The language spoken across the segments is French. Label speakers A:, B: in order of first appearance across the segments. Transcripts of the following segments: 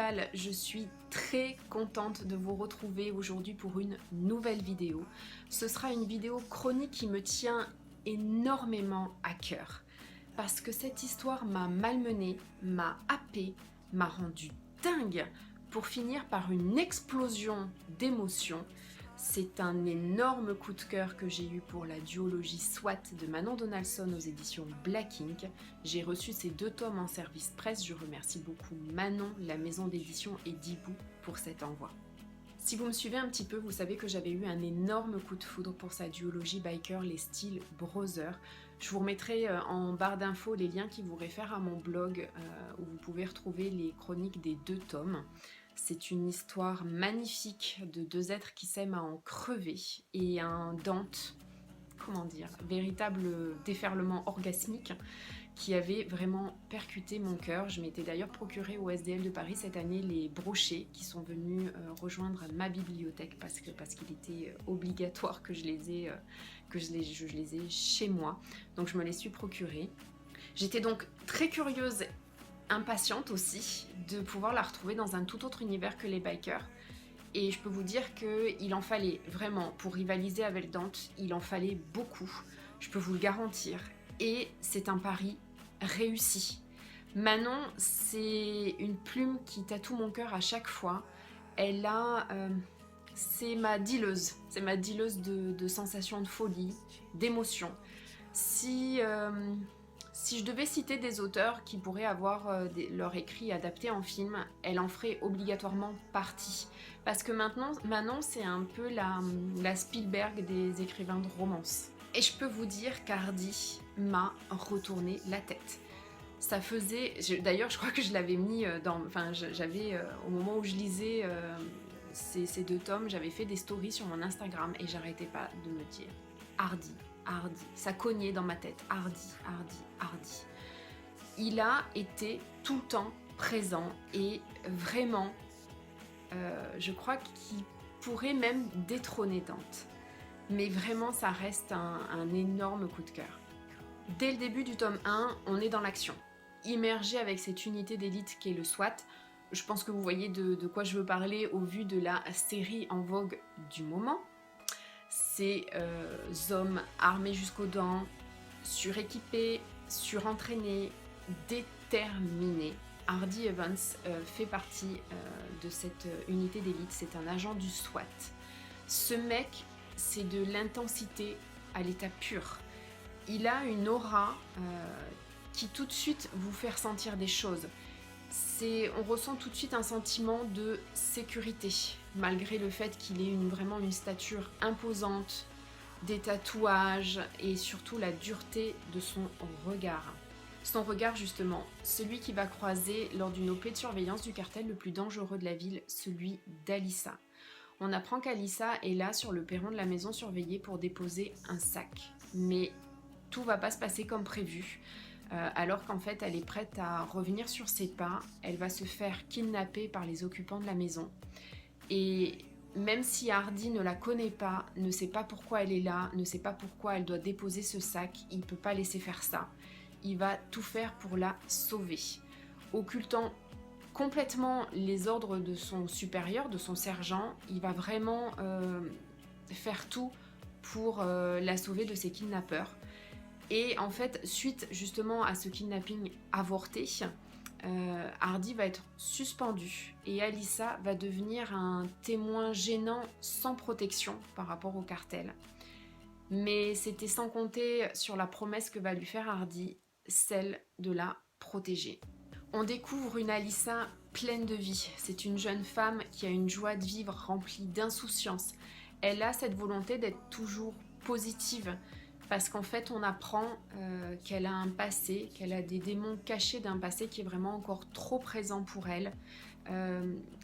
A: Chantal, je suis très contente de vous retrouver aujourd'hui pour une nouvelle vidéo. Ce sera une vidéo chronique qui me tient énormément à cœur parce que cette histoire m'a malmenée, m'a happée, m'a rendue dingue pour finir par une explosion d'émotions. C'est un énorme coup de cœur que j'ai eu pour la duologie SWAT de Manon Donaldson aux éditions Black Ink. J'ai reçu ces 2 tomes en service presse. Je remercie beaucoup Manon, la maison d'édition et Dibou pour cet envoi. Si vous me suivez un petit peu, vous savez que j'avais eu un énorme coup de foudre pour sa duologie biker, les styles Brother. Je vous remettrai en barre d'infos les liens qui vous réfèrent à mon blog où vous pouvez retrouver les chroniques des 2 tomes. C'est une histoire magnifique de 2 êtres qui s'aiment à en crever et un Dante, comment dire, véritable déferlement orgasmique qui avait vraiment percuté mon cœur. Je m'étais d'ailleurs procuré au SDL de Paris cette année les brochets qui sont venus rejoindre ma bibliothèque parce qu'il était obligatoire que je les ai chez moi. Donc je me les suis procurés. J'étais donc très curieuse, impatiente aussi, de pouvoir la retrouver dans un tout autre univers que les bikers. Et je peux vous dire qu'il en fallait vraiment, pour rivaliser avec Dante, il en fallait beaucoup. Je peux vous le garantir. Et c'est un pari réussi. Manon, c'est une plume qui tatoue mon cœur à chaque fois. Elle a... c'est ma dealeuse de sensations de folie, d'émotion. Si je devais citer des auteurs qui pourraient avoir leur écrit adapté en film, elle en ferait obligatoirement partie. Parce que maintenant, Manon, c'est un peu la Spielberg des écrivains de romance. Et je peux vous dire qu'Hardy m'a retourné la tête. Ça faisait... D'ailleurs, je crois que je l'avais mis dans... Enfin, j'avais... au moment où je lisais ces 2 tomes, j'avais fait des stories sur mon Instagram et j'arrêtais pas de me dire Hardy. Ça cognait dans ma tête. Hardy. Il a été tout le temps présent et vraiment, je crois qu'il pourrait même détrôner Dante. Mais vraiment, ça reste un énorme coup de cœur. Dès le début du tome 1, on est dans l'action. Immergé avec cette unité d'élite qu'est le SWAT, je pense que vous voyez de quoi je veux parler au vu de la série en vogue du moment. Ces hommes armés jusqu'aux dents, suréquipés, surentraînés, déterminés. Hardy Evans fait partie de cette unité d'élite, c'est un agent du SWAT. Ce mec, c'est de l'intensité à l'état pur. Il a une aura qui tout de suite vous fait ressentir des choses. On ressent tout de suite un sentiment de sécurité, malgré le fait qu'il ait vraiment une stature imposante, des tatouages et surtout la dureté de son regard. Son regard justement, celui qui va croiser lors d'une OP de surveillance du cartel le plus dangereux de la ville, celui d'Alyssa. On apprend qu'Alyssa est là sur le perron de la maison surveillée pour déposer un sac. Mais tout va pas se passer comme prévu. Alors qu'en fait elle est prête à revenir sur ses pas, elle va se faire kidnapper par les occupants de la maison. Et même si Hardy ne la connaît pas, ne sait pas pourquoi elle est là, ne sait pas pourquoi elle doit déposer ce sac, il ne peut pas laisser faire ça. Il va tout faire pour la sauver. Occultant complètement les ordres de son supérieur, de son sergent, il va vraiment faire tout pour la sauver de ses kidnappeurs. Et en fait, suite justement à ce kidnapping avorté, Hardy va être suspendu et Alyssa va devenir un témoin gênant sans protection par rapport au cartel. Mais c'était sans compter sur la promesse que va lui faire Hardy, celle de la protéger. On découvre une Alyssa pleine de vie. C'est une jeune femme qui a une joie de vivre remplie d'insouciance. Elle a cette volonté d'être toujours positive. Parce qu'en fait, on apprend qu'elle a un passé, qu'elle a des démons cachés d'un passé qui est vraiment encore trop présent pour elle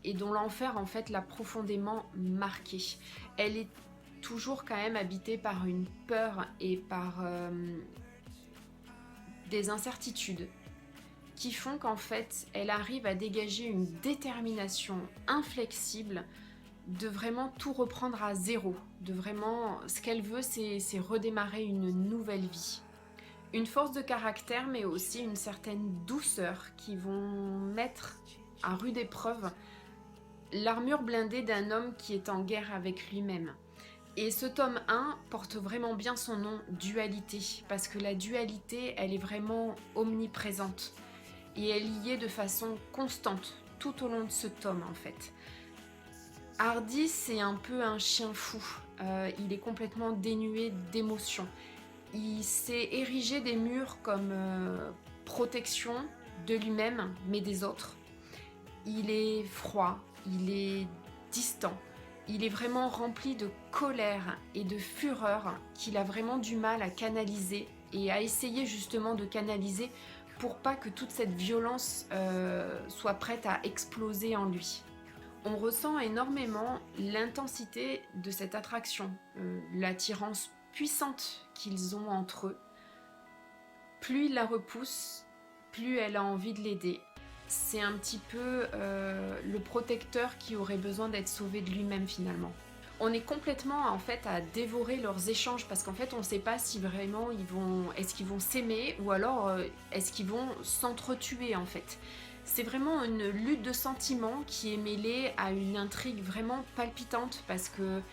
A: et dont l'enfer, en fait, l'a profondément marquée. Elle est toujours quand même habitée par une peur et par des incertitudes qui font qu'en fait, elle arrive à dégager une détermination inflexible de vraiment tout reprendre à zéro, de vraiment, ce qu'elle veut, c'est redémarrer une nouvelle vie. Une force de caractère, mais aussi une certaine douceur qui vont mettre à rude épreuve l'armure blindée d'un homme qui est en guerre avec lui-même. Et ce tome 1 porte vraiment bien son nom, Dualité, parce que la dualité, elle est vraiment omniprésente. Et elle y est de façon constante, tout au long de ce tome en fait. Hardy, c'est un peu un chien fou. Il est complètement dénué d'émotions. Il s'est érigé des murs comme protection de lui-même, mais des autres. Il est froid, il est distant. Il est vraiment rempli de colère et de fureur qu'il a vraiment du mal à canaliser et à essayer justement de canaliser pour pas que toute cette violence soit prête à exploser en lui. On ressent énormément l'intensité de cette attraction, l'attirance puissante qu'ils ont entre eux. Plus il la repousse, plus elle a envie de l'aider. C'est un petit peu le protecteur qui aurait besoin d'être sauvé de lui-même finalement. On est complètement en fait à dévorer leurs échanges parce qu'en fait on ne sait pas si vraiment est-ce qu'ils vont s'aimer ou alors est-ce qu'ils vont s'entretuer en fait. C'est vraiment une lutte de sentiments qui est mêlée à une intrigue vraiment palpitante parce qu'il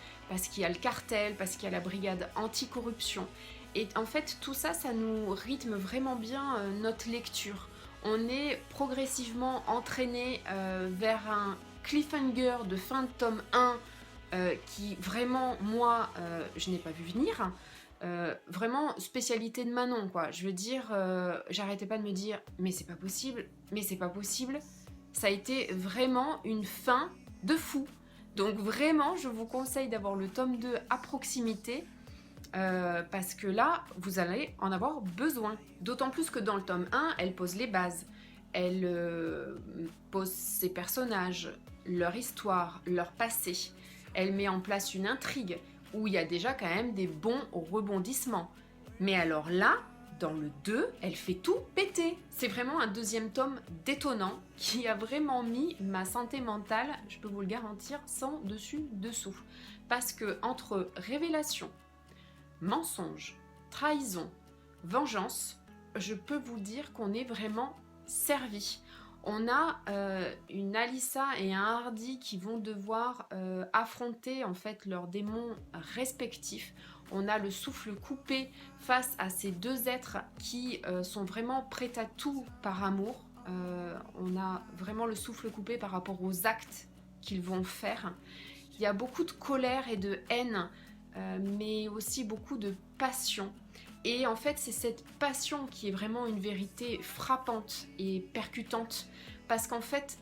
A: y a le cartel, parce qu'il y a la brigade anticorruption. Et en fait tout ça, ça nous rythme vraiment bien notre lecture. On est progressivement entraîné vers un cliffhanger de fin de tome 1 qui vraiment, moi, je n'ai pas vu venir. Vraiment spécialité de Manon, quoi. Je veux dire, j'arrêtais pas de me dire mais c'est pas possible, mais c'est pas possible. Ça a été vraiment une fin de fou. Donc vraiment, je vous conseille d'avoir le tome 2 à proximité. Parce que là, vous allez en avoir besoin. D'autant plus que dans le tome 1, elle pose les bases. Elle pose ses personnages, leur histoire, leur passé. Elle met en place une intrigue où il y a déjà quand même des bons rebondissements. Mais alors là, dans le 2, elle fait tout péter. C'est vraiment un deuxième tome détonnant qui a vraiment mis ma santé mentale, je peux vous le garantir, sans dessus-dessous. Parce que entre révélation, mensonge, trahison, vengeance, je peux vous dire qu'on est vraiment servi. On a une Alyssa et un Hardy qui vont devoir affronter en fait leurs démons respectifs. On a le souffle coupé face à ces deux êtres qui sont vraiment prêts à tout par amour. On a vraiment le souffle coupé par rapport aux actes qu'ils vont faire. Il y a beaucoup de colère et de haine, mais aussi beaucoup de passion. Et en fait, c'est cette passion qui est vraiment une vérité frappante et percutante, parce qu'en fait,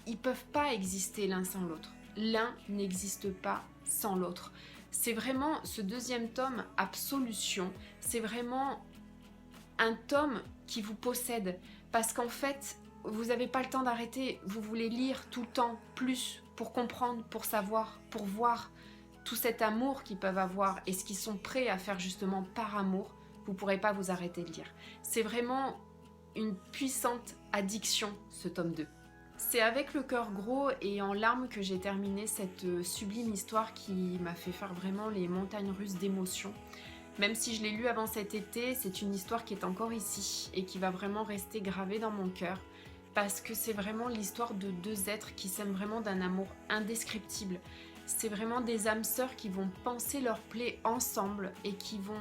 A: ils peuvent pas exister l'un sans l'autre. L'un n'existe pas sans l'autre. C'est vraiment ce deuxième tome, Absolution, c'est vraiment un tome qui vous possède, parce qu'en fait, vous n'avez pas le temps d'arrêter, vous voulez lire tout le temps plus pour comprendre, pour savoir, pour voir tout cet amour qu'ils peuvent avoir et ce qu'ils sont prêts à faire justement par amour. Vous ne pourrez pas vous arrêter de lire. C'est vraiment une puissante addiction, ce tome 2. C'est avec le cœur gros et en larmes que j'ai terminé cette sublime histoire qui m'a fait faire vraiment les montagnes russes d'émotions. Même si je l'ai lu avant cet été, c'est une histoire qui est encore ici et qui va vraiment rester gravée dans mon cœur, parce que c'est vraiment l'histoire de deux êtres qui s'aiment vraiment d'un amour indescriptible. C'est vraiment des âmes sœurs qui vont panser leurs plaies ensemble et qui vont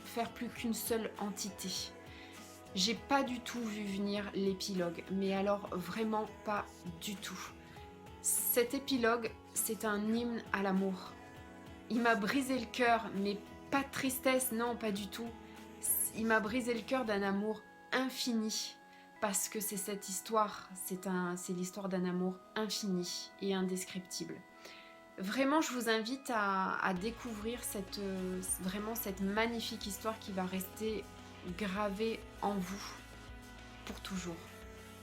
A: faire plus qu'une seule entité. J'ai pas du tout vu venir l'épilogue, mais alors vraiment pas du tout. Cet épilogue, c'est un hymne à l'amour. Il m'a brisé le cœur, mais pas de tristesse, non, pas du tout. Il m'a brisé le cœur d'un amour infini, parce que c'est cette histoire, c'est l'histoire d'un amour infini et indescriptible. Vraiment, je vous invite à découvrir vraiment cette magnifique histoire qui va rester gravée en vous pour toujours.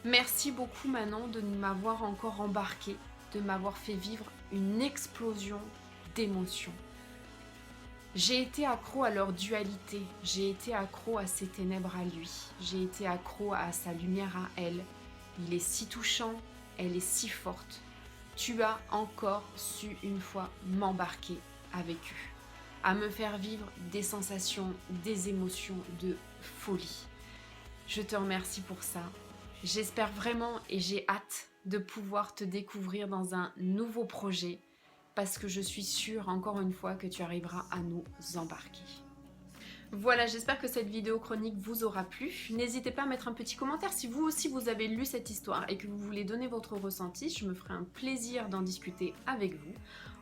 A: Merci beaucoup Manon de m'avoir encore embarquée, de m'avoir fait vivre une explosion d'émotions. J'ai été accro à leur dualité, j'ai été accro à ses ténèbres à lui, j'ai été accro à sa lumière à elle. Il est si touchant, elle est si forte. Tu as encore su une fois m'embarquer avec eux, à me faire vivre des sensations, des émotions de folie. Je te remercie pour ça. J'espère vraiment et j'ai hâte de pouvoir te découvrir dans un nouveau projet parce que je suis sûre, encore une fois, que tu arriveras à nous embarquer. Voilà, j'espère que cette vidéo chronique vous aura plu. N'hésitez pas à mettre un petit commentaire si vous aussi vous avez lu cette histoire et que vous voulez donner votre ressenti. Je me ferai un plaisir d'en discuter avec vous.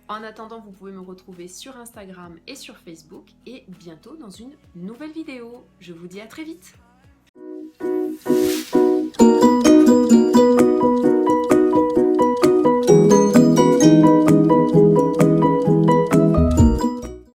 A: En attendant, vous pouvez me retrouver sur Instagram et sur Facebook et bientôt dans une nouvelle vidéo. Je vous dis à très vite.